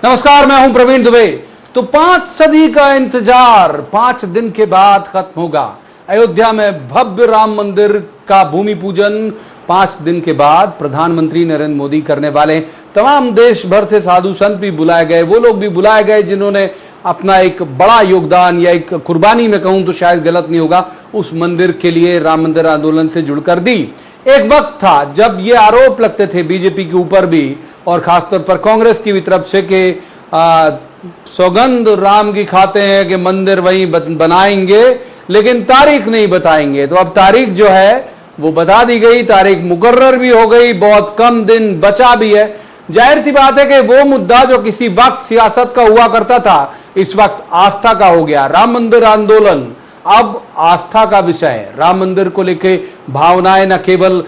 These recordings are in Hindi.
नमस्कार, मैं हूं प्रवीण दुबे। तो 5 सदी का इंतजार 5 दिन के बाद खत्म होगा। अयोध्या में भव्य राम मंदिर का भूमि पूजन 5 दिन के बाद प्रधानमंत्री नरेंद्र मोदी करने वाले। तमाम देश भर से साधु संत भी बुलाए गए, वो लोग भी बुलाए गए जिन्होंने अपना एक बड़ा योगदान या एक कुर्बानी में कहूं तो शायद गलत नहीं होगा, उस मंदिर के लिए, राम मंदिर आंदोलन से जुड़कर दी। एक वक्त था जब ये आरोप लगते थे बीजेपी के ऊपर भी और खासतौर पर कांग्रेस की भी तरफ से कि सौगंध राम की खाते हैं कि मंदिर वहीं बनाएंगे लेकिन तारीख नहीं बताएंगे। तो अब तारीख जो है वो बता दी गई, तारीख मुकर्रर भी हो गई, बहुत कम दिन बचा भी है। जाहिर सी बात है कि वो मुद्दा जो किसी वक्त सियासत का हुआ करता था इस वक्त आस्था का हो गया। राम मंदिर आंदोलन अब आस्था का विषय है। राम मंदिर को लेके भावनाएं न केवल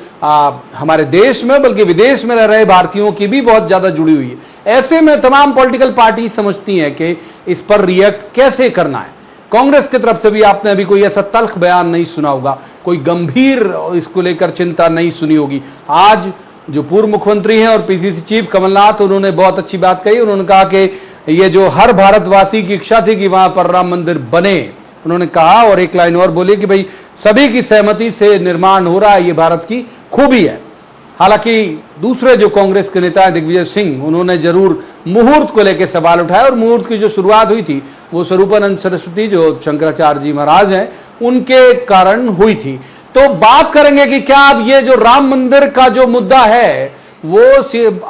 हमारे देश में बल्कि विदेश में रह रहे भारतीयों की भी बहुत ज्यादा जुड़ी हुई है। ऐसे में तमाम पॉलिटिकल पार्टी समझती हैं कि इस पर रिएक्ट कैसे करना है। कांग्रेस की तरफ से भी आपने अभी कोई ऐसा तल्ख बयान नहीं सुना होगा, कोई गंभीर इसको लेकर चिंता नहीं सुनी होगी। आज जो पूर्व मुख्यमंत्री हैं और पीसीसी चीफ कमलनाथ, उन्होंने बहुत अच्छी बात कही। उन्होंने कहा कि ये जो हर भारतवासी की इच्छा थी कि वहां पर राम मंदिर बने, उन्होंने कहा और एक लाइन और बोली कि भाई सभी की सहमति से निर्माण हो रहा है, ये भारत की खूबी है। हालांकि दूसरे जो कांग्रेस के नेता हैं दिग्विजय सिंह, उन्होंने जरूर मुहूर्त को लेकर सवाल उठाया और मुहूर्त की जो शुरुआत हुई थी वो स्वरूपानंद सरस्वती जो शंकराचार्य जी महाराज हैं उनके कारण हुई थी। तो बात करेंगे कि क्या अब ये जो राम मंदिर का जो मुद्दा है वो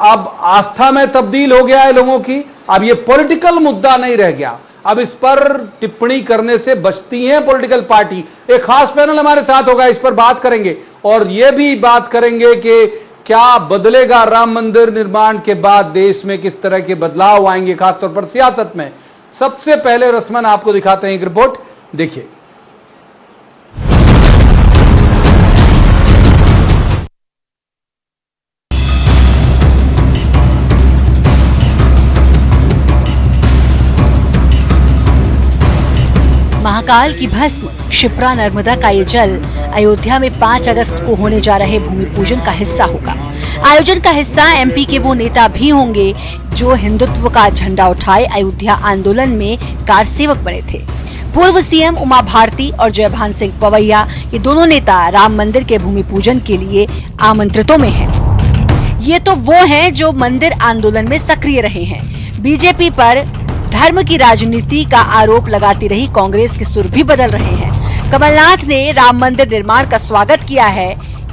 अब आस्था में तब्दील हो गया है लोगों की, अब ये पॉलिटिकल मुद्दा नहीं रह गया। अब इस पर टिप्पणी करने से बचती हैं पॉलिटिकल पार्टी। एक खास पैनल हमारे साथ होगा, इस पर बात करेंगे और यह भी बात करेंगे कि क्या बदलेगा राम मंदिर निर्माण के बाद, देश में किस तरह के बदलाव आएंगे खासतौर पर सियासत में। सबसे पहले रस्मन आपको दिखाते हैं एक रिपोर्ट, देखिए। महाकाल की भस्म, क्षिप्रा नर्मदा का ये जल अयोध्या में 5 अगस्त को होने जा रहे भूमि पूजन का हिस्सा होगा। आयोजन का हिस्सा एमपी के वो नेता भी होंगे जो हिंदुत्व का झंडा उठाए अयोध्या आंदोलन में कारसेवक बने थे। पूर्व सीएम उमा भारती और जयभान सिंह पवैया, ये दोनों नेता राम मंदिर के भूमि पूजन के लिए आमंत्रितों में हैं। ये तो वो हैं जो मंदिर आंदोलन में सक्रिय रहे हैं। बीजेपी पर धर्म की राजनीति का आरोप लगाती रही कांग्रेस के सुर भी बदल रहे हैं। कमलनाथ ने राम मंदिर निर्माण का स्वागत किया है।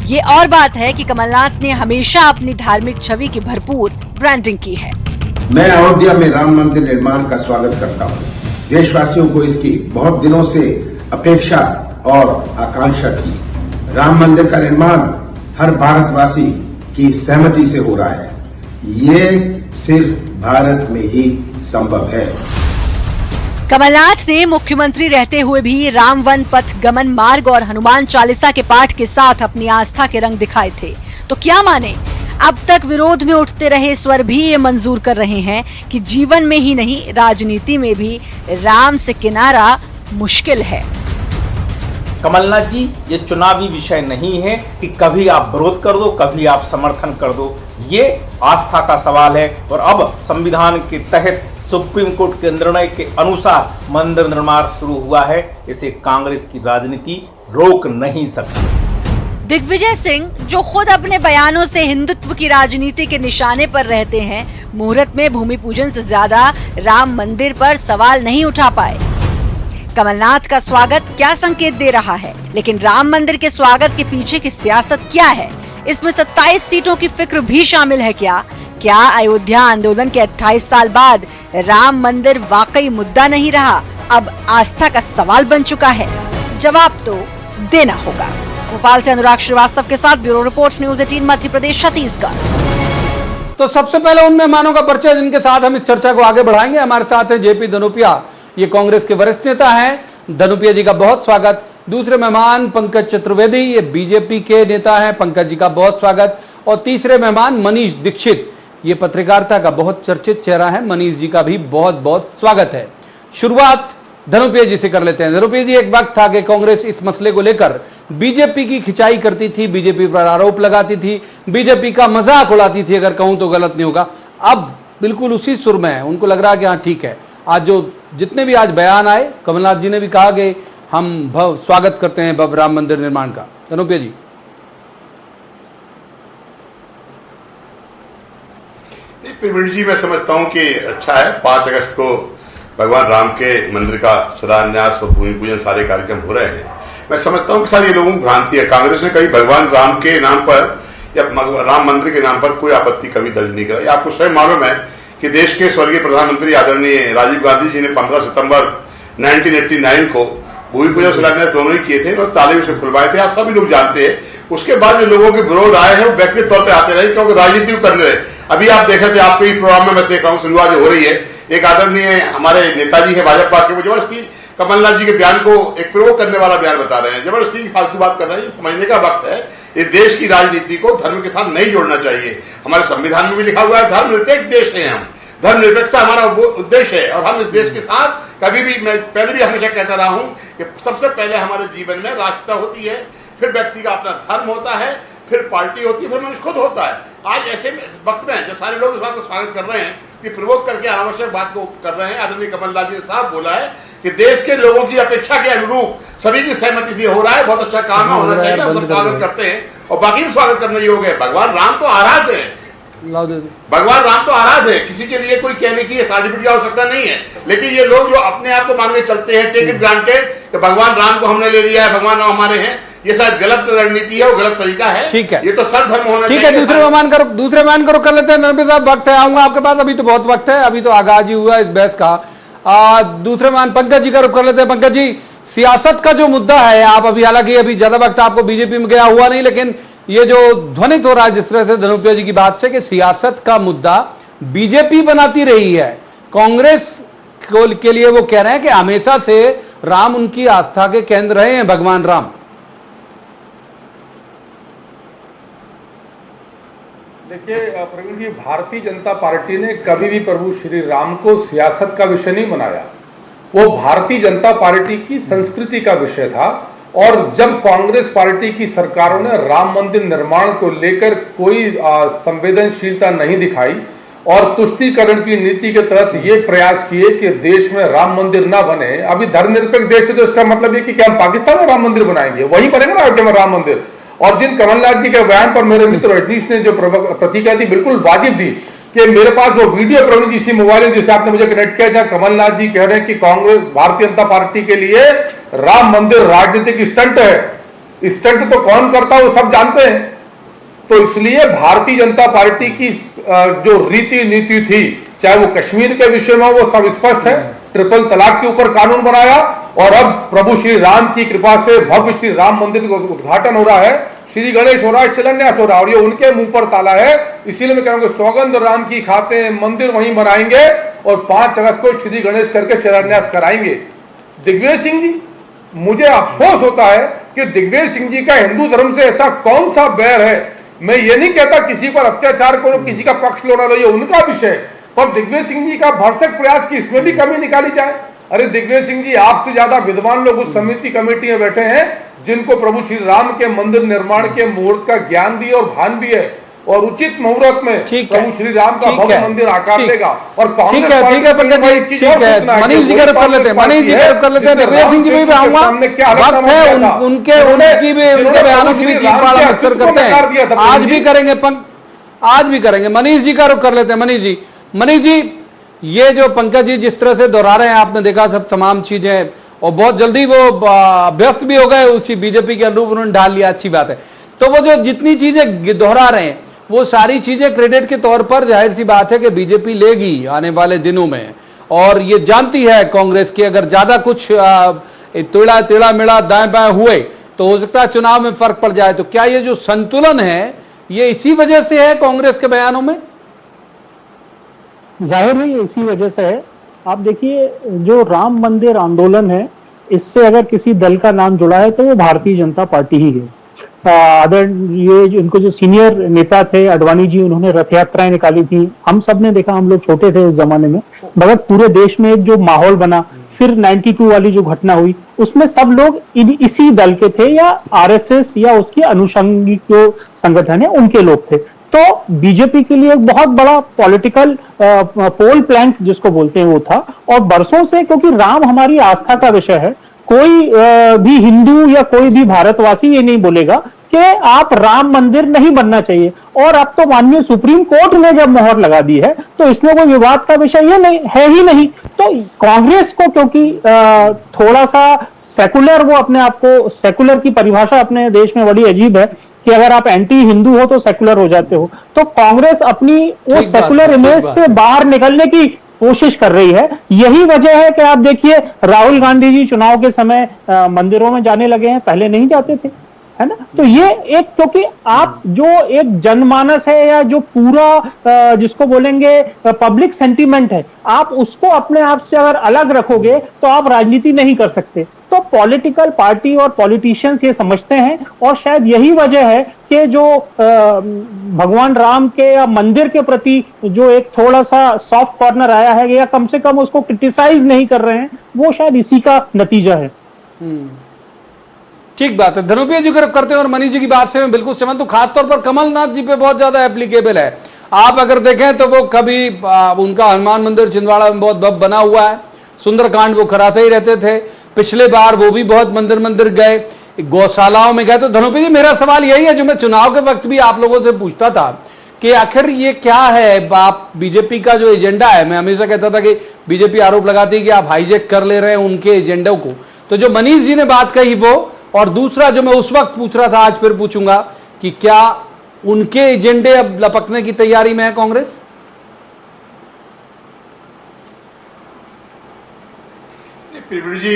ये और बात है कि कमलनाथ ने हमेशा अपनी धार्मिक छवि की भरपूर ब्रांडिंग की है। मैं अयोध्या में राम मंदिर निर्माण का स्वागत करता हूँ। देशवासियों को इसकी बहुत दिनों से अपेक्षा और आकांक्षा थी। राम मंदिर का निर्माण हर भारतवासी की सहमति से हो रहा है। ये सिर्फ भारत में ही संभव है। कमलनाथ ने मुख्यमंत्री रहते हुए भी राम वन पथ गमन मार्ग और हनुमान चालीसा के पाठ के साथ अपनी आस्था के रंग दिखाए थे। तो क्या माने, अब तक विरोध में उठते रहे स्वर भी ये मंजूर कर रहे हैं कि जीवन में ही नहीं राजनीति में भी राम से किनारा मुश्किल है। कमलनाथ जी, ये चुनावी विषय नहीं है कि कभी आप विरोध कर दो कभी आप समर्थन कर दो। ये आस्था का सवाल है और अब संविधान के तहत सुप्रीम कोर्ट के निर्णय के अनुसार मंदिर निर्माण शुरू हुआ है। इसे कांग्रेस की राजनीति रोक नहीं सकती। दिग्विजय सिंह, जो खुद अपने बयानों से हिंदुत्व की राजनीति के निशाने पर रहते हैं, मुहूर्त में भूमि पूजन से ज्यादा राम मंदिर पर सवाल नहीं उठा पाए। कमलनाथ का स्वागत क्या संकेत दे रहा है, लेकिन राम मंदिर के स्वागत के पीछे की सियासत क्या है? इसमें 27 सीटों की फिक्र भी शामिल है क्या? क्या अयोध्या आंदोलन के 28 साल बाद राम मंदिर वाकई मुद्दा नहीं रहा, अब आस्था का सवाल बन चुका है? जवाब तो देना होगा। भोपाल से अनुराग श्रीवास्तव के साथ bureau report, news 18 Madhya Pradesh, Chhattisgarh. तो सबसे पहले उन मेहमानों का परिचय जिनके साथ हम इस चर्चा को आगे बढ़ाएंगे। हमारे साथ है जेपी धनोपिया, ये कांग्रेस के वरिष्ठ नेता हैं। धनुपिया जी का बहुत स्वागत। दूसरे मेहमान पंकज चतुर्वेदी, ये बीजेपी के नेता हैं। पंकज जी का बहुत स्वागत। और तीसरे मेहमान मनीष दीक्षित, ये पत्रकारिता का बहुत चर्चित चेहरा है। मनीष जी का भी बहुत बहुत स्वागत है। शुरुआत धनुपिया जी से कर लेते हैं। धनुपिया जी, एक वक्त था कि कांग्रेस इस मसले को लेकर बीजेपी की खिंचाई करती थी, बीजेपी पर आरोप लगाती थी, बीजेपी का मजाक उड़ाती थी, अगर कहूं तो गलत नहीं होगा। अब बिल्कुल उसी सुर में है, उनको लग रहा है कि हाँ ठीक है। आज जो जितने भी आज बयान आए, कमलनाथ जी ने भी कहा कि हम स्वागत करते हैं भव्य राम मंदिर निर्माण का। अनुप्रिया जी। प्रवीण जी, मैं समझता हूं कि अच्छा है 5 अगस्त को भगवान राम के मंदिर का शिलान्यास और भूमि पूजन सारे कार्यक्रम हो रहे हैं। मैं समझता हूं कि शायद ये लोगों की भ्रांति है। कांग्रेस ने कभी भगवान राम के नाम पर या राम मंदिर के नाम पर कोई आपत्ति कभी दर्ज नहीं कराई। आपको स्वयं मालूम है कि देश के स्वर्गीय प्रधानमंत्री आदरणीय राजीव गांधी जी ने 15 सितंबर 1989 को भूमि पूजन शिलान्यास दोनों ही किए थे और ताले भी से खुलवाए थे। आप सभी लोग जानते हैं। उसके बाद जो लोगों के विरोध आए हैं वो व्यक्तिगत तौर पर आते रहे, क्योंकि राजनीति करने रहे। अभी आप देखे थे, आपके प्रोग्राम में मैं देख रहा हूँ शुरुआत हो रही है, एक आदरणीय हमारे नेताजी है भाजपा के, वो जबरदस्ती कमलनाथ जी के बयान को एक प्रयोग करने वाला बयान बता रहे हैं, जबरदस्ती फालतू बात कर रहे हैं। ये समझने का वक्त है, इस देश की राजनीति को धर्म के साथ नहीं जोड़ना चाहिए। हमारे संविधान में भी लिखा हुआ है धर्मनिरपेक्ष देश है हम, धर्मनिरपेक्षता हमारा उद्देश्य है। और हम इस देश के साथ कभी भी, मैं पहले भी हमेशा कहता रहा हूं कि सबसे पहले हमारे जीवन में राष्ट्रता होती है, फिर व्यक्ति का अपना धर्म होता है, फिर पार्टी होती है, फिर मनुष्य खुद होता है। आज ऐसे वक्त में जब सारे लोग इस बात को स्वागत कर रहे हैं कि प्रवोक करके अनावश्यक बात को कर रहे हैं, आदरणीय कमलनाथ जी ने साफ बोला है कि देश के लोगों की अपेक्षा के अनुरूप सभी की सहमति से हो रहा है। बहुत अच्छा काम होना चाहिए, हम सब स्वागत करते हैं और बाकी भी स्वागत करने योग्य है। भगवान राम तो आराध्य है, भगवान राम तो आराध्य है, किसी के लिए कोई कहने की सर्टिफिकेट की आवश्यकता नहीं है। लेकिन ये लोग जो अपने आप को मान के चलते हैं, टेक इट ग्रांटेड कि भगवान राम को हमने ले लिया है, भगवान राम हमारे हैं, ये शायद गलत रणनीति है, वो गलत तरीका है। ठीक है, ये तो सर्वधर्म होना ठीक चाहिए। है, दूसरे मान करो कर लेते हैं। नरपी साहब, वक्त है, आऊंगा आपके पास, अभी तो बहुत वक्त है, अभी तो आगाज ही हुआ इस बहस का। दूसरे मान पंकज जी का रुख कर लेते हैं। पंकज जी, सियासत का जो मुद्दा है, आप अभी, हालांकि अभी ज्यादा वक्त आपको बीजेपी में गया हुआ नहीं, लेकिन ये जो ध्वनित हो रहा है जिस तरह से धनुप्रिया जी की बात से कि सियासत का मुद्दा बीजेपी बनाती रही है, कांग्रेस के लिए वो कह रहे हैं कि हमेशा से राम उनकी आस्था के केंद्र रहे हैं, भगवान राम। देखिए प्रवीण जी, भारतीय जनता पार्टी ने कभी भी प्रभु श्री राम को सियासत का विषय नहीं बनाया। वो भारतीय जनता पार्टी की संस्कृति का विषय था। और जब कांग्रेस पार्टी की सरकारों ने राम मंदिर निर्माण को लेकर कोई संवेदनशीलता नहीं दिखाई और तुष्टीकरण की नीति के तहत ये प्रयास किए कि देश में राम मंदिर ना बने, अभी धर्मनिरपेक्ष देश है तो इसका मतलब ये कि क्या हम पाकिस्तान में राम मंदिर बनाएंगे, वहीं बनेगा ना अयोध्या में राम मंदिर। और जिन कमलनाथ जी के बयान पर मेरे मित्र रजनीश ने जो प्रतिक्रिया दी, बिल्कुल वाजिब दी कि मेरे पास वो वीडियो प्रवीण जी इसी मोबाइल जिसे आपने मुझे कनेक्ट किया, जहां कमलनाथ जी कह रहे हैं कि कांग्रेस भारतीय जनता पार्टी के लिए राम मंदिर राजनीतिक स्टंट है। स्टंट तो कौन करता है वो सब जानते हैं। तो इसलिए भारतीय जनता पार्टी की जो रीति नीति थी, चाहे वो कश्मीर के विषय में, वो सब स्पष्ट है। ट्रिपल तलाक के ऊपर कानून बनाया और अब प्रभु श्री राम की कृपा से भव्य श्री राम मंदिर का उद्घाटन हो रहा है, श्री गणेश हो रहा है, शिलान्यास हो रहा है और ये उनके मुंह पर ताला है। इसीलिए मैं कहूंगा सौगंध राम की खाते हैं, मंदिर वहीं बनाएंगे और 5 अगस्त को श्री गणेश करके शिलान्यास कराएंगे। दिग्विजय सिंह जी, मुझे अफसोस होता है कि दिग्विजय सिंह जी का हिंदू धर्म से ऐसा कौन सा बैर है। मैं ये नहीं कहता किसी पर अत्याचार करो, किसी का पक्ष लो ना लो, ये उनका विषय, पर दिग्विजय सिंह जी का भरसक प्रयास की इसमें भी कमी निकाली जाए। अरे दिग्विजय सिंह जी, आपसे ज्यादा विद्वान लोग उस समिति कमेटी में बैठे हैं जिनको प्रभु श्री राम के मंदिर निर्माण के मुहूर्त का ज्ञान भी और भान भी है और उचित मुहूर्त में प्रभु श्री राम का भव्य मंदिर आकार लेगा। और ठीक है पंकज भाई, ठीक है, मनीष जी का रुख कर लेते हैं, मनीष जी का रुख कर लेते हैं। दिग्विजय सिंह जी भी आऊंगा, वक्त है, उनके बयानों की भी चीरफाड़ अक्सर करते हैं, आज भी करेंगे, आज भी करेंगे। मनीष जी का रुख कर लेते हैं। मनीष जी, ये जो पंकज जी जिस तरह से दोहरा रहे हैं, आपने देखा सब तमाम चीजें, और बहुत जल्दी वो व्यस्त भी हो गए उसी बीजेपी के अनुरूप उन्होंने ढाल लिया, अच्छी बात है। तो वो जो जितनी चीजें दोहरा रहे हैं वो सारी चीजें क्रेडिट के तौर पर जाहिर सी बात है कि बीजेपी लेगी आने वाले दिनों में, और ये जानती है कांग्रेस की अगर ज्यादा कुछ टेढ़ा मेढ़ा दाएं बाएं हुए तो हो सकता है चुनाव में फर्क पड़ जाए। तो क्या ये जो संतुलन है ये इसी वजह से है कांग्रेस के बयानों में? जाहिर है ये इसी वजह से है। आप देखिए, जो राम मंदिर आंदोलन है, इससे अगर किसी दल का नाम जुड़ा है तो वो भारतीय जनता पार्टी ही है। ये इनको जो सीनियर नेता थे अडवाणी जी, उन्होंने रथ यात्राएं निकाली थी, हम सब ने देखा, हम लोग छोटे थे उस जमाने में, मगर पूरे देश में एक जो माहौल बना, फिर 92 वाली जो घटना हुई उसमें सब लोग इसी दल के थे या आरएसएस या उसके अनुषंगिक जो संगठन है उनके लोग थे। तो बीजेपी के लिए एक बहुत बड़ा पॉलिटिकल पोल प्लैंक जिसको बोलते हैं वो था। और बरसों से, क्योंकि राम हमारी आस्था का विषय है, कोई भी हिंदू या कोई भी भारतवासी ये नहीं बोलेगा कि आप राम मंदिर नहीं बनना चाहिए। और अब तो माननीय सुप्रीम कोर्ट ने जब मोहर लगा दी है तो इसमें कोई विवाद का विषय ये नहीं है ही नहीं। तो कांग्रेस को, क्योंकि थोड़ा सा सेकुलर, वो अपने आप को, सेकुलर की परिभाषा अपने देश में बड़ी अजीब है कि अगर आप एंटी हिंदू हो तो सेकुलर हो जाते हो। तो कांग्रेस अपनी वो सेकुलर इमेज से बाहर निकलने की कोशिश कर रही है। यही वजह है कि आप देखिए राहुल गांधी जी चुनाव के समय मंदिरों में जाने लगे हैं, पहले नहीं जाते थे, है ना। तो ये एक, क्योंकि आप जो एक जनमानस है या जो पूरा जिसको बोलेंगे पब्लिक सेंटीमेंट है, आप उसको अपने आप से अगर अलग रखोगे तो आप राजनीति नहीं कर सकते। तो पॉलिटिकल पार्टी और पॉलिटिशियंस ये समझते हैं, और शायद यही वजह है कि जो भगवान राम के या मंदिर के प्रति जो एक थोड़ा सा सॉफ्ट कॉर्नर आया है, या कम से कम उसको क्रिटिसाइज नहीं कर रहे हैं, वो शायद इसी का नतीजा है। ठीक बात है। धनुप्रिया जी को करते हैं, और मनीष जी की बात से मैं बिल्कुल सहमत हूं। खासतौर पर कमलनाथ जी पे बहुत ज्यादा एप्लीकेबल है। आप अगर देखें तो वो कभी उनका हनुमान मंदिर छिंदवाड़ा में बहुत बना हुआ है, सुंदरकांड वो कराते ही रहते थे। पिछले बार वो भी बहुत मंदिर गए, गौशालाओं में गए। तो धनुप्रिया जी, मेरा सवाल यही है जो मैं चुनाव के वक्त भी आप लोगों से पूछता था कि आखिर ये क्या है, आप बीजेपी का जो एजेंडा है, मैं हमेशा कहता था कि बीजेपी आरोप लगाती है कि आप हाईजेक कर ले रहे हैं उनके एजेंडों को। तो जो मनीष जी ने बात कही वो, और दूसरा जो मैं उस वक्त पूछ रहा था आज फिर पूछूंगा कि क्या उनके एजेंडे अब लपकने की तैयारी में है कांग्रेस? प्रवीण जी,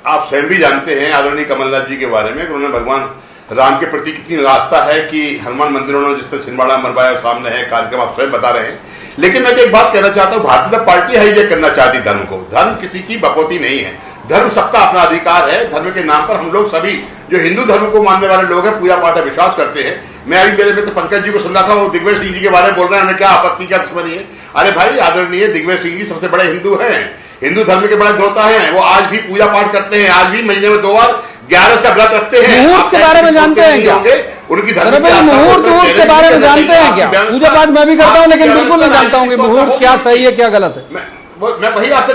आप स्वयं भी जानते हैं आदरणीय कमलनाथ जी के बारे में, उन्होंने भगवान राम के प्रति कितनी आस्था है कि हनुमान मंदिर उन्होंने जिस तरह छिंदवाड़ा बनवाया सामने है कार्यक्रम, आप स्वयं बता रहे हैं। लेकिन मैं तो एक बात कहना चाहता हूं, भारतीय जनता पार्टी हाईजेक करना चाहती धर्म को। धर्म किसी की बकौती नहीं है, धर्म सबका अपना अधिकार है। धर्म के नाम पर हम लोग सभी जो हिंदू धर्म को मानने वाले लोग हैं, पूजा पाठ में विश्वास करते हैं। मैं अभी मेरे मित्र पंकज जी को सुन रहा था, वो दिग्विजय सिंह जी के बारे में बोल रहे हैं, हमें क्या आपत्ति, क्या दुश्मनी है। अरे भाई, आदरणीय दिग्विजय सिंह जी सबसे बड़े हिंदू हैं, हिंदू धर्म के बड़े देवता हैं। वो आज भी पूजा पाठ करते हैं, आज भी महीने में 2 बार 11 का व्रत रखते हैं। मुहूर्त के बारे में जानते हैं क्या? उनकी धर्म मुहूर्त के बारे में जानते हैं क्या? पूजा पाठ मैं भी करता हूं, लेकिन बिल्कुल नहीं जानता हूं कि मुहूर्त क्या सही है क्या गलत है। मैं वही आपसे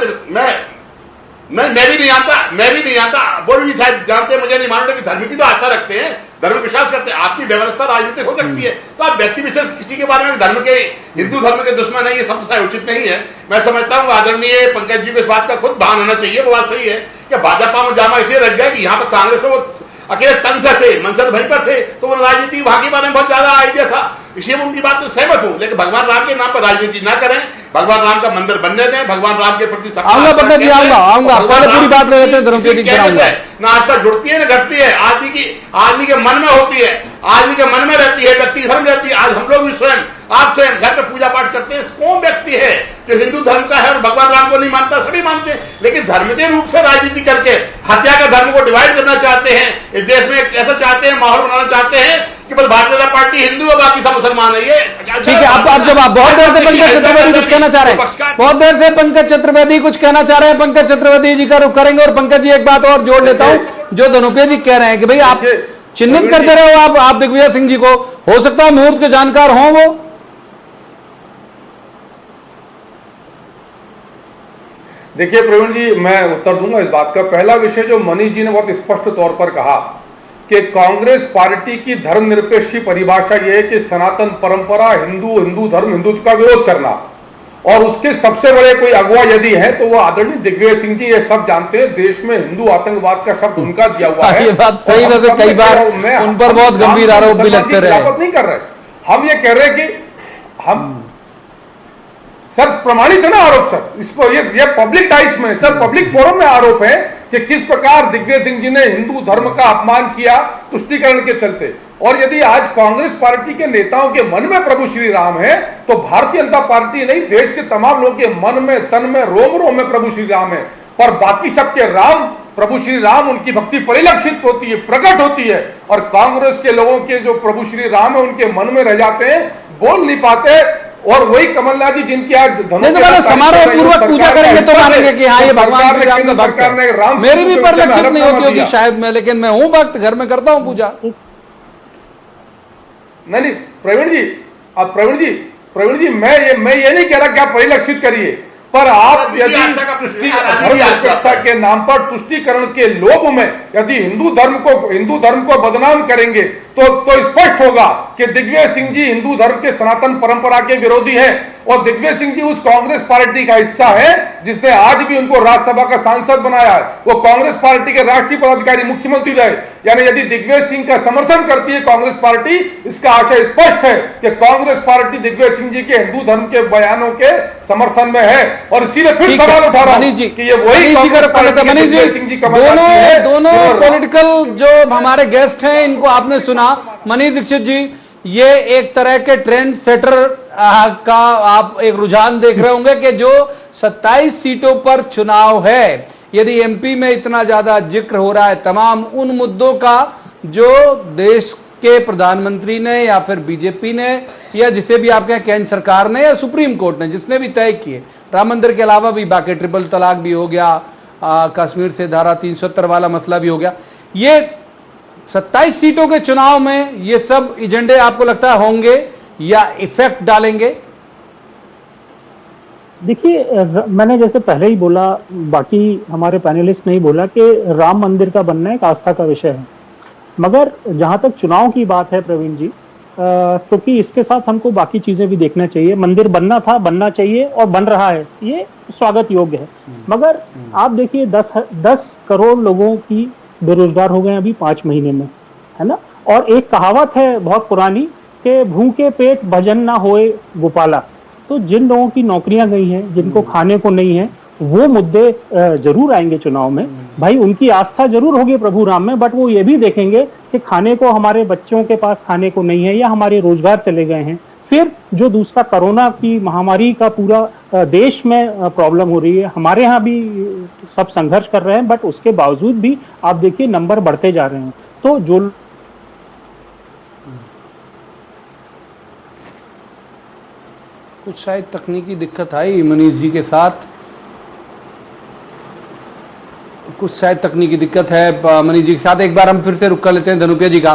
मैं भी नहीं जानता, वो भी शायद जानते हैं, मुझे नहीं मानते कि धर्म की तो आस्था रखते हैं, धर्म विश्वास करते हैं। आपकी व्यवस्था राजनीतिक हो सकती है, तो आप व्यक्ति विशेष किसी के बारे में धर्म के, हिंदू धर्म के दुश्मन है, ये शब्द शायद उचित नहीं है। मैं समझता हूँ आदरणीय पंकज जी को इस बात का खुद भान होना चाहिए। वो बात सही है कि भाजपा में जामा इसलिए रख गया कि यहाँ पर कांग्रेस में वो अकेले तन से थे, मनसद वहीं पर थे, तो वो राजनीति वहां के बारे में बहुत ज्यादा आइडिया था, इसलिए उनकी बात तो सहमत हूं। लेकिन भगवान राम के नाम पर राजनीति ना करें, भगवान राम का मंदिर बनने दें, भगवान राम के प्रति आऊंगा पहले पूरी बात ले लेते हैं। ना आस्था जुड़ती है ना घटती है, आदमी के मन में होती है, आदमी के मन में रहती है, व्यक्ति धर्म रहती है। आज हम लोग भी स्वयं, आप स्वयं घर पे पूजा पाठ करते हैं। कौन व्यक्ति है जो हिंदू धर्म का है और भगवान राम को नहीं मानता? सभी मानते हैं, लेकिन धर्म के रूप से राजनीति करके हत्या का धर्म को डिवाइड करना चाहते हैं। इस देश में ऐसा चाहते हैं, माहौल बनाना चाहते हैं कि बस भारतीय जनता पार्टी हिंदू है, बाकी सब मुसलमान है। ये ठीक है। अब जब आप बहुत देर से पंकज चतुर्वेदी कुछ कहना चाह रहे हैं, बहुत देर से पंकज चतुर्वेदी कुछ कहना चाह रहे हैं, पंकज चतुर्वेदी जी का रुख करेंगे। और पंकज जी, एक बात और जोड़ लेता हूं, जो धनुप्रिया जी कह रहे हैं कि भाई आप चिन्हित करते रहो, आप दिग्विजय सिंह जी को, हो सकता है मुहूर्त के जानकार हों वो। देखिए प्रवीण जी, मैं उत्तर दूंगा इस बात का। पहला विषय जो मनीष जी ने बहुत स्पष्ट तौर पर कहा कि कांग्रेस पार्टी की धर्मनिरपेक्ष की परिभाषा यह है कि सनातन परंपरा, हिंदू धर्म, हिंदुत्व का विरोध करना, और उसके सबसे बड़े कोई अगुवा यदि है तो वो आदरणीय दिग्विजय सिंह जी। ये सब जानते हैं, देश में हिंदू आतंकवाद का शब्द उनका दिया हुआ है। ये बात सही, वैसे कई बार उन पर बहुत गंभीर आरोप भी लगते रहे। नहीं कर रहे, हम ये कह रहे हैं कि हम सर प्रमाणित है ना आरोप सर, इस पर ये पब्लिक टाइम्स में सर, पब्लिक फोरम में आरोप है कि किस प्रकार दिग्विजय सिंह जी ने हिंदू धर्म का अपमान किया तुष्टीकरण के चलते। और यदि आज कांग्रेस पार्टी के नेताओं के मन में प्रभु श्री राम है, तो भारतीय जनता पार्टी नहीं, देश के तमाम लोगों के मन में, तन में, रोम रोम में प्रभु श्री राम है। पर बाकी सबके राम, प्रभु श्री राम, उनकी भक्ति परिलक्षित होती है, प्रकट होती है, और कांग्रेस के लोगों के जो प्रभु श्री राम है उनके मन में रह जाते हैं, बोल नहीं पाते। और वही कमलनाथ जी जिनकी आज समारोह पूर्वक पूजा करेंगे तो मानेंगे कि हाँ ये भगवान श्री राम का भक्त है। मेरी भी परिलक्षित नहीं होती शायद मैं, लेकिन मैं हूं भक्त, घर में करता हूं पूजा। नहीं प्रवीण जी, अब प्रवीण जी मैं ये नहीं कह रहा कि आप परिलक्षित करिए, पर आप यदि धर्मनिरपेक्षता के नाम पर तुष्टीकरण के लोभ में यदि हिंदू धर्म को बदनाम करेंगे तो स्पष्ट होगा कि दिग्विजय सिंह जी हिंदू धर्म के सनातन परंपरा के विरोधी हैं, और दिग्विजय सिंह जी उस कांग्रेस पार्टी का हिस्सा है जिसने आज भी उनको राज्यसभा का सांसद बनाया है। वो कांग्रेस पार्टी के राष्ट्रीय पदाधिकारी, मुख्यमंत्री रहे। यानी यदि दिग्विजय सिंह का समर्थन करती है कांग्रेस पार्टी, इसका आशय स्पष्ट है कि कांग्रेस पार्टी दिग्विजय सिंह जी के हिंदू धर्म के बयानों के समर्थन में है। और इसीलिए फिर सवाल उठा रहा हूं कि ये वही दिग्विजय सिंह जी दोनों पॉलिटिकल जो हमारे गेस्ट हैं इनको आपने सुना। मनीष दीक्षित जी, ये एक तरह के ट्रेंड सेटर का आप एक रुझान देख रहे होंगे कि जो 27 सीटों पर चुनाव है, यदि एमपी में इतना ज्यादा जिक्र हो रहा है तमाम उन मुद्दों का जो देश के प्रधानमंत्री ने या फिर बीजेपी ने या जिसे भी आप कहें केंद्र सरकार ने या सुप्रीम कोर्ट ने जिसने भी तय किए, राम मंदिर के अलावा भी बाकी ट्रिपल तलाक भी हो गया, कश्मीर से धारा 370 वाला मसला भी हो गया, ये 27 सीटों के चुनाव में ये सब एजेंडे आपको लगता है होंगे या इफेक्ट डालेंगे? देखिए, मैंने जैसे पहले ही बोला, बाकी हमारे पैनलिस्ट ने ही बोला कि राम मंदिर का बनना एक आस्था का विषय है, मगर जहां तक चुनाव की बात है प्रवीण जी, क्योंकि इसके साथ हमको बाकी चीजें भी देखना चाहिए। मंदिर बनना था, बनना चाहिए और बन रहा है, ये स्वागत योग्य है। मगर आप देखिए 10 करोड़ लोगों की बेरोजगार हो गए अभी 5 महीने में, है ना। और एक कहावत है बहुत पुरानी कि भूखे पेट भजन ना होए गोपाला। तो जिन लोगों की नौकरियां गई हैं, जिनको खाने को नहीं है, वो मुद्दे जरूर आएंगे चुनाव में। भाई उनकी आस्था जरूर होगी प्रभु राम में, बट वो ये भी देखेंगे कि खाने को हमारे बच्चों के पास खाने को नहीं है या हमारे रोजगार चले गए हैं। फिर जो दूसरा कोरोना की महामारी का पूरा देश में प्रॉब्लम हो रही है, हमारे यहाँ भी सब संघर्ष कर रहे हैं, बट उसके बावजूद भी आप देखिए नंबर बढ़ते जा रहे हैं। तो जो कुछ शायद तकनीकी दिक्कत आई मनीष जी के साथ, कुछ शायद तकनीकी दिक्कत है मनीष जी के साथ। एक बार हम फिर से रुक कर लेते हैं धनुपे जी का।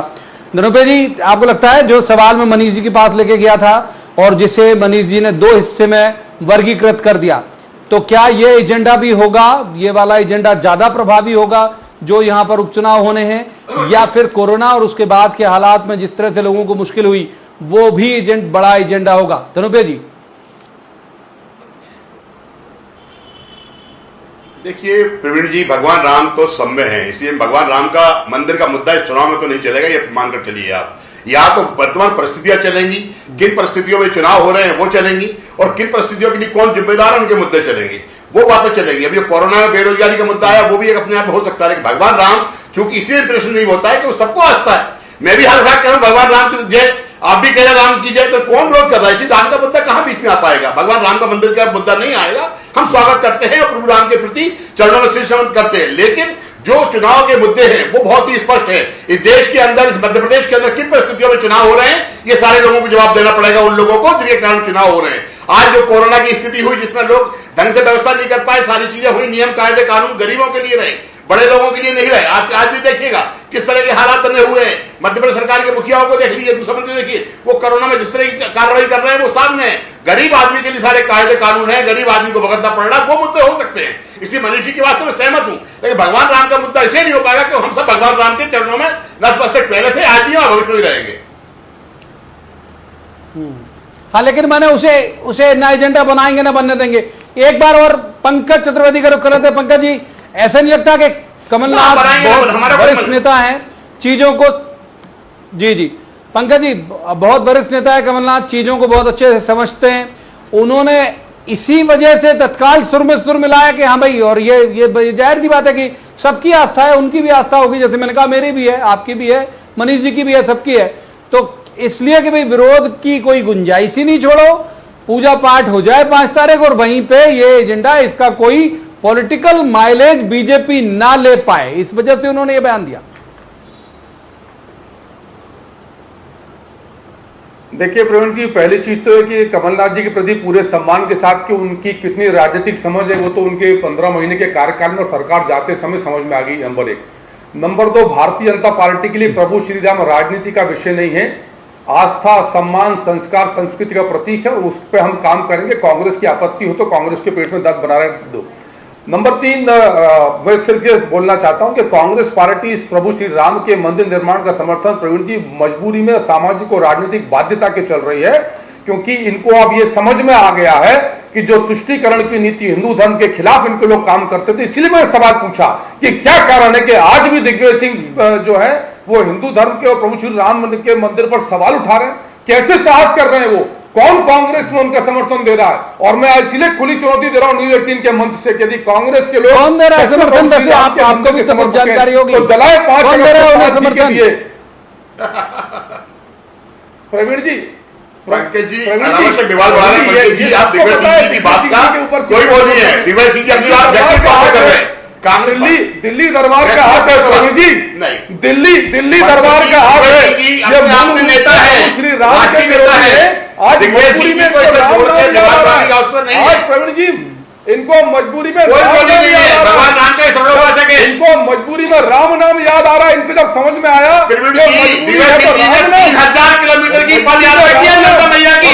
धनुपे जी, आपको लगता है जो सवाल में मनीष जी के पास लेके गया था और जिसे मनीष जी ने 2 हिस्से में वर्गीकृत कर दिया, तो क्या ये एजेंडा भी होगा, ये वाला एजेंडा ज्यादा प्रभावी होगा जो यहां पर उपचुनाव होने हैं, या फिर कोरोना और उसके बाद के हालात में जिस तरह से लोगों को मुश्किल हुई वो भी बड़ा एजेंडा होगा? धनुपे जी। देखिए प्रवीण जी, भगवान राम तो सब में है, इसलिए भगवान राम का मंदिर का मुद्दा इस चुनाव में तो नहीं चलेगा, ये मानकर चलिए आप। या तो वर्तमान परिस्थितियां चलेंगी, किन परिस्थितियों में चुनाव हो रहे हैं वो चलेंगी, और किन परिस्थितियों के लिए कौन जिम्मेदार है उनके मुद्दे चलेंगे, वो बातें चलेंगी। अभी कोरोना में बेरोजगारी का मुद्दा है, वो भी एक अपने आप में हो सकता है, लेकिन भगवान राम चूंकि इसलिए प्रश्न नहीं होता है कि वो सबको आस्था है। मैं भी हर बात कह रहा हूं भगवान राम की जय, आप भी कह रहे राम की जय, तो कौन विरोध कर रहा है? इसलिए राम का मुद्दा कहां बीच में आ पाएगा? भगवान राम का मंदिर का मुद्दा नहीं आएगा। हम स्वागत करते हैं और प्रभु राम के प्रति चरणों में शीश नमन करते हैं, लेकिन जो चुनाव के मुद्दे हैं वो बहुत ही स्पष्ट है। इस देश के अंदर, इस मध्य प्रदेश के अंदर किन परिस्थितियों में चुनाव हो रहे हैं, ये सारे लोगों को जवाब देना पड़ेगा, उन लोगों को जिनके कारण चुनाव हो रहे हैं। आज जो कोरोना की स्थिति हुई जिसमें लोग ढंग से व्यवस्था नहीं कर पाए, सारी चीजें हुई, नियम कायदे कानून गरीबों के लिए रहे, बड़े लोगों के लिए नहीं रहे। आप आज भी देखिएगा किस तरह के हालात बने हुए हैं। मध्य प्रदेश सरकार के मुखियाओं को देख लीजिए, दूसरे मंत्री देखिए, वो कोरोना में जिस तरह की कार्रवाई कर रहे हैं वो सामने है। गरीब आदमी के लिए सारे कायदे कानून है, गरीब आदमी को भुगतना पड़ रहा है, वो मुद्दे हो सकते हैं। इसी मनीष जी की बात से मैं सहमत हूं, लेकिन भगवान राम का मुद्दा इसे नहीं हो पाएगा कि हम सब भगवान राम के चरणों में नतमस्तक पहले थे, आज भी और भविष्य में भी रहेंगे। हाँ, लेकिन मैंने उसे ना एजेंडा बनाएंगे ना बनने देंगे। एक बार और पंकज चतुर्वेदी का रुख कर लेते हैं। पंकज जी, ऐसा नहीं लगता कि कमलनाथ बहुत वरिष्ठ नेता हैं, चीजों को जी पंकज जी बहुत वरिष्ठ नेता है कमलनाथ, चीजों को बहुत अच्छे से समझते हैं, उन्होंने इसी वजह से तत्काल सुर में सुर मिलाया कि हाँ भाई, और ये जाहिर सी बात है कि सबकी आस्था है, उनकी भी आस्था होगी, जैसे मैंने कहा मेरी भी है, आपकी भी है, मनीष जी की भी है, सबकी है। तो इसलिए कि भाई विरोध की कोई गुंजाइश ही नहीं, छोड़ो पूजा पाठ हो जाए 5 तारीख और वहीं पे ये एजेंडा, इसका कोई पॉलिटिकल माइलेज बीजेपी ना ले पाए, इस वजह से उन्होंने ये बयान दिया। देखिए प्रवीण जी, पहली चीज तो है कि कमलनाथ जी के प्रति पूरे सम्मान के साथ कि उनकी कितनी राजनीतिक समझ है वो तो उनके 15 महीने के कार्यकाल में सरकार जाते समय समझ में आ गई, number 1। Number 2, Bharatiya Janata party के लिए प्रभु श्री राम राजनीति का विषय नहीं है, आस्था, सम्मान, संस्कार, संस्कृति का प्रतीक है और उस पर हम काम करेंगे। कांग्रेस की आपत्ति हो तो कांग्रेस के पेट में दर्द बना रहे दो। नंबर 3, मैं सिर्फ ये बोलना चाहता हूं कि कांग्रेस पार्टी इस प्रभु श्री राम के मंदिर निर्माण का समर्थन प्रवीण जी मजबूरी में, सामाजिक और राजनीतिक बाध्यता के चल रही है, क्योंकि इनको अब ये समझ में आ गया है कि जो तुष्टीकरण की नीति, हिंदू धर्म के खिलाफ इनके लोग काम करते थे। इसलिए मैंने सवाल पूछा कि क्या कारण है कि आज भी दिग्विजय सिंह जो है वो हिंदू धर्म के और प्रभु श्री राम के मंदिर पर सवाल उठा रहे हैं, कैसे साहस कर रहे हैं वो, कौन कांग्रेस में उनका समर्थन दे रहा है। और मैं इसलिए खुली चुनौती दे रहा हूं न्यूज 18 के मंच से कि यदि कांग्रेस के लोग कौन दे रहा है समर्थन, वैसे आपको भी समझ जानकारी होगी तो जलाए 5 समर्थन के लिए। प्रवीण जी, पंकज जी अनावश्यक विवाद बढ़ा रहे हैं। पंकज जी, आप दिग्विजय सिंह जी की बात का कोई वो नहीं है। दिग्विजय सिंह जी अपनी आप व्यक्तिगत बात कर रहे हैं। दिल्ली दरबार का हाथ है प्रवीण जी, नहीं, दिल्ली दरबार का हाथ है, ये अपने नेता है, श्री राम के नेता है। आज मजबूरी में आज प्रवीण जी इनको मजबूरी में भगवान राम के इनको मजबूरी में राम नाम याद आ रहा है। इनको जब समझ में आया 3000 किलोमीटर की पद यात्रा की मैया की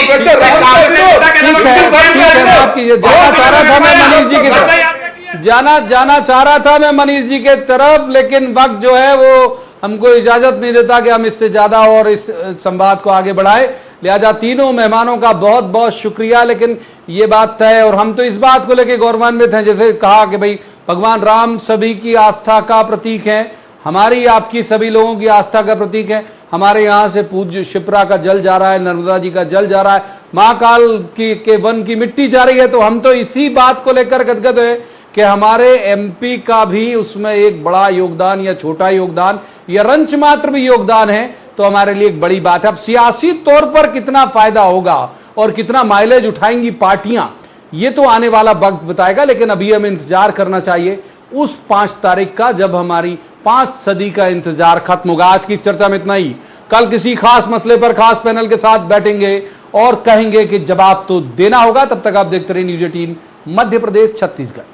जाना चाह रहा था मैं मनीष जी के तरफ, लेकिन वक्त जो है वो हमको इजाजत नहीं देता कि हम इससे ज्यादा और इस संवाद को आगे बढ़ाएं। लिहाजा तीनों मेहमानों का बहुत बहुत शुक्रिया। लेकिन ये बात तय, और हम तो इस बात को लेकर गौरवान्वित हैं, जैसे कहा कि भाई भगवान राम सभी की आस्था का प्रतीक है, हमारी आपकी सभी लोगों की आस्था का प्रतीक है। हमारे यहाँ से पूज्य शिप्रा का जल जा रहा है, नर्मदा जी का जल जा रहा है, महाकाल के वन की मिट्टी जा रही है। तो हम तो इसी बात को लेकर गदगद है कि हमारे एमपी का भी उसमें एक बड़ा योगदान या छोटा योगदान या रंच मात्र भी योगदान है, तो हमारे लिए एक बड़ी बात है। अब सियासी तौर पर कितना फायदा होगा और कितना माइलेज उठाएंगी पार्टियां, ये तो आने वाला वक्त बताएगा। लेकिन अभी हमें इंतजार करना चाहिए उस 5 तारीख का, जब हमारी 5 सदी का इंतजार खत्म होगा। आज की चर्चा में इतना ही। कल किसी खास मसले पर खास पैनल के साथ बैठेंगे और कहेंगे कि जवाब तो देना होगा। तब तक आप देखते रहिए न्यूज 18 मध्य प्रदेश छत्तीसगढ़।